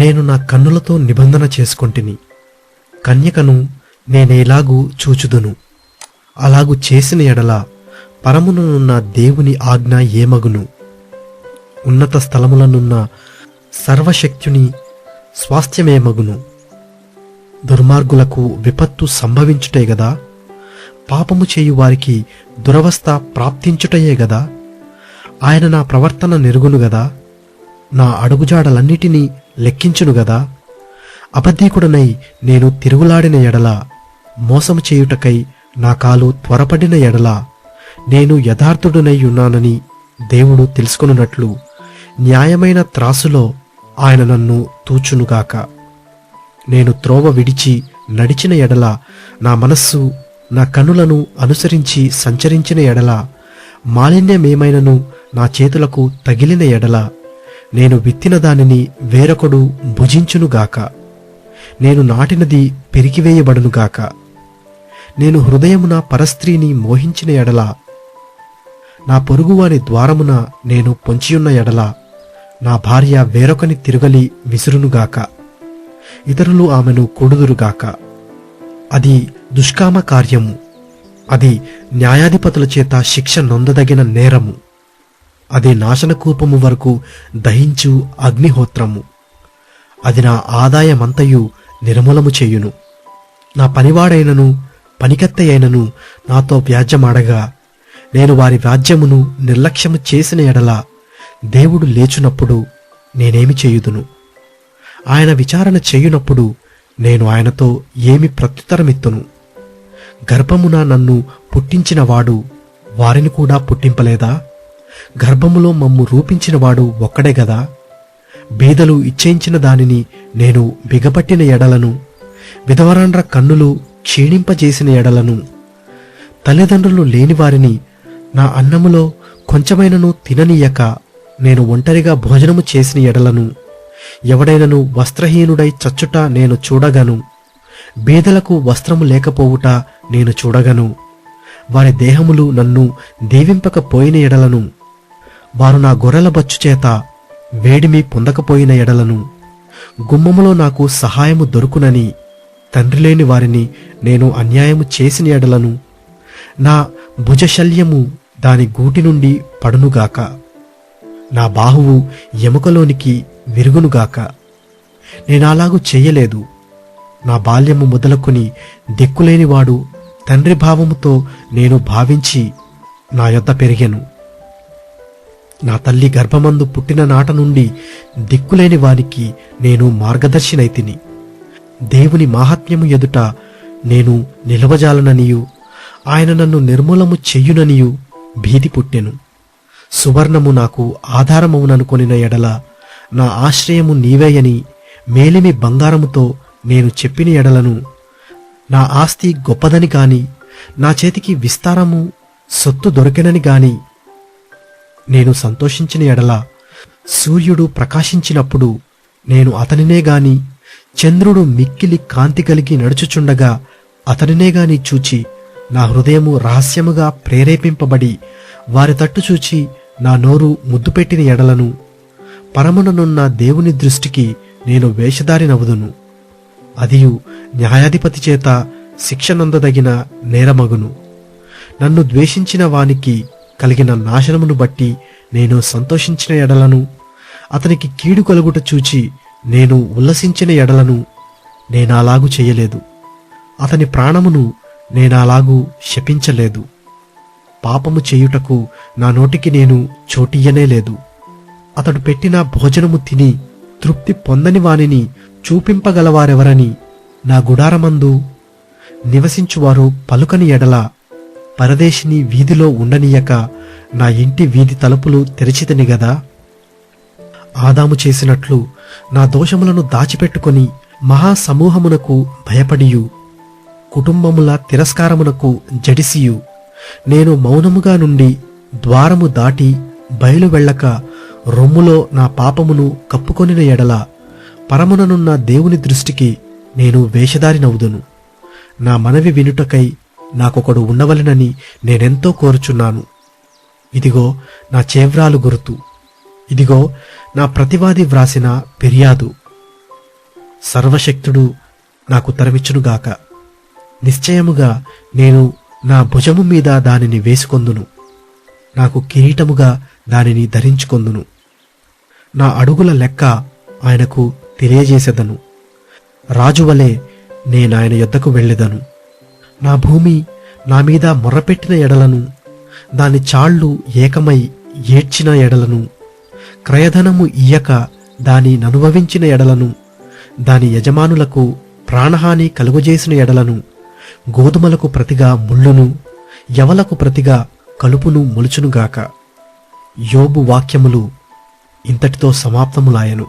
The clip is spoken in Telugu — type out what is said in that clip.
నేను నా కన్నులతో నిబంధన చేసుకొంటిని, కన్యకను నేనేలాగూ చూచుదును. అలాగు చేసిన ఎడల పరముననున్న దేవుని ఆజ్ఞ ఏమగును? ఉన్నత స్థలములనున్న సర్వశక్తుని స్వాస్థ్యమేమగును? దుర్మార్గులకు విపత్తు సంభవించుటే గదా, పాపము చేయు వారికి దురవస్థ ప్రాప్తించుటయే గదా. ఆయన నా ప్రవర్తన నెరుగును గదా, నా అడుగుజాడలన్నిటినీ లెక్కించును గదా. అబద్ధీకుడనై నేను తిరుగులాడిన ఎడల, మోసము చేయుటకై నా కాలు త్వరపడిన ఎడల, నేను యథార్థుడనై ఉన్నానని దేవుడు తెలుసుకొనున్నట్లు న్యాయమైన త్రాసులో ఆయన నన్ను తూచునుగాక. నేను త్రోవ విడిచి నడిచిన ఎడల, నా మనస్సు నా కన్నులను అనుసరించి సంచరించిన ఎడల, మాలిన్యమేమైనను నా చేతులకు తగిలిన ఎడల, నేను విత్తిన దానిని వేరొకడు భుజించునుగాక. నేను నాటినది పెరికివేయబడునుగాక. నేను హృదయమున పరస్త్రీని మోహించిన ఎడల, నా పొరుగువాని ద్వారమున నేను పొంచియున్న ఎడల, నా భార్య వేరొకని తిరుగలి విసురునుగాక. ఇతరులు ఆమెను కొడుదురుగాక. అది దుష్కామ కార్యము. అది న్యాయాధిపతుల చేత శిక్ష నొందదగిన నేరము. అది నాశనకూపము వరకు దహించు అగ్నిహోత్రము. అది నా ఆదాయమంతయు నిర్మూలము చేయును. నా పనివాడైనను పనికత్తె అయినను నాతో వ్యాజ్యమాడగా, నేను వారి వ్యాజ్యమును నిర్లక్ష్యము చేసిన ఎడల, దేవుడు లేచునప్పుడు నేనేమి చేయుదును? ఆయన విచారణ చేయునప్పుడు నేను ఆయనతో ఏమి ప్రత్యుత్తరమిత్తును? గర్భమున నన్ను పుట్టించినవాడు వారిని కూడా పుట్టింపలేదా? గర్భములో మమ్ము రూపించినవాడు ఒక్కడే గదా. బీదలు ఇచ్చేయించిన దానిని నేను బిగపట్టిన ఎడలను, విధవరాండ్ర కన్నులు క్షీణింపజేసిన ఎడలను, తల్లిదండ్రులు లేని వారిని నా అన్నములో కొంచెమైనను తిననీయక నేను ఒంటరిగా భోజనము చేసిన ఎడలను, ఎవడైనను వస్త్రహీనుడై చచ్చుట నేను చూడగను, బీదలకు వస్త్రము లేకపోవుట నేను చూడగను, వారి దేహములు నన్ను దీవింపకపోయిన ఎడలను, వారు నా గొర్రెల బచ్చు చేత వేడిమి పొందకపోయిన ఎడలను, గుమ్మములో నాకు సహాయము దొరుకునని తండ్రి లేని వారిని నేను అన్యాయము చేసిన ఎడలను, నా భుజశల్యము దాని గూటి నుండి పడునుగాక, నా బాహువు ఎముకలోనికి విరుగునుగాక. నేనలాగూ చెయ్యలేదు. నా బాల్యము మొదలుకొని దిక్కులేనివాడు తండ్రి భావముతో నేను భావించి నా యొద్ద పెరిగెను. నా తల్లి గర్భమందు పుట్టిన నాట నుండి దిక్కులేని వానికి నేను మార్గదర్శినైతిని. దేవుని మాహాత్మ్యము ఎదుట నేను నిలవజాలననియు, ఆయన నన్ను నిర్మూలము చెయ్యుననియు భీతి పుట్టెను. సువర్ణము నాకు ఆధారమవుననుకొనిన ఎడల, నా ఆశ్రయము నీవేయని మేలిమి బంగారముతో నేను చెప్పిన ఎడలను, నా ఆస్తి గొప్పదని గాని, నా చేతికి విస్తారము సొత్తు దొరికెనని గాని నేను సంతోషించిన ఎడల, సూర్యుడు ప్రకాశించినప్పుడు నేను అతనినే గాని, చంద్రుడు మిక్కిలి కాంతి కలిగి నడుచుచుండగా అతనినే గాని చూచి, నా హృదయము రహస్యముగా ప్రేరేపింపబడి వారి తట్టు చూచి నా నోరు ముద్దు పెట్టిన ఎడలను, పరముననున్న దేవుని దృష్టికి నేను వేషధారినవుదును. అదియు న్యాయాధిపతి చేత శిక్ష నొందదగిన నేరమగును. నన్ను ద్వేషించిన వానికి కలిగిన నాశనమును బట్టి నేను సంతోషించిన ఎడలను, అతనికి కీడు కలుగుట చూచి నేను ఉల్లసించిన ఎడలను నేనలాగు చెయ్యలేదు. అతని ప్రాణమును నేనలాగు శపించలేదు. పాపము చేయుటకు నా నోటికి నేను చోటియ్యనే లేదు. అతడు పెట్టిన భోజనము తిని తృప్తి పొందని వానిని చూపింపగలవారెవరని నా గుడారమందు నివసించువారు పలుకని ఎడల, పరదేశిని వీధిలో ఉండనీయక నా ఇంటి వీధి తలుపులు తెరిచితిని గదా. ఆదాము చేసినట్లు నా దోషములను దాచిపెట్టుకొని మహాసమూహమునకు భయపడియు, కుటుంబముల తిరస్కారమునకు జడిసియు, నేను మౌనముగా నుండి ద్వారము దాటి బయలు వెళ్ళక రొమ్ములో నా పాపమును కప్పుకొనిన ఎడల, పరముననున్న దేవుని దృష్టికి నేను వేషధారినవుదును. నా మనవి వినుటకై నాకొకడు ఉండవలెనని నేనెంతో కోరుచున్నాను. ఇదిగో నా చేవ్రాలు గురుతు, ఇదిగో నా ప్రతివాది వ్రాసిన ఫిర్యాదు. సర్వశక్తుడు నాకు ఉత్తరమిచ్చునుగాక. నిశ్చయముగా నేను నా భుజము మీద దానిని వేసుకొందును, నాకు కిరీటముగా దానిని ధరించుకొందును. నా అడుగుల లెక్క ఆయనకు తెలియజేసెదను. రాజువలే నేనాయన యొద్దకు వెళ్ళెదను. నా భూమి నా మీద మొర్రపెట్టిన ఎడలను, దాని చాళ్లు ఏకమై ఏడ్చిన ఎడలను, క్రయధనము ఇయ్యక దాని ననుభవించిన ఎడలను, దాని యజమానులకు ప్రాణహాని కలుగజేసిన ఎడలను, గోధుమలకు ప్రతిగా ముళ్ళును, యవలకు ప్రతిగా కలుపును మొలుచునుగాక. యోబు వాక్యములు ఇంతటితో సమాప్తములాయెను.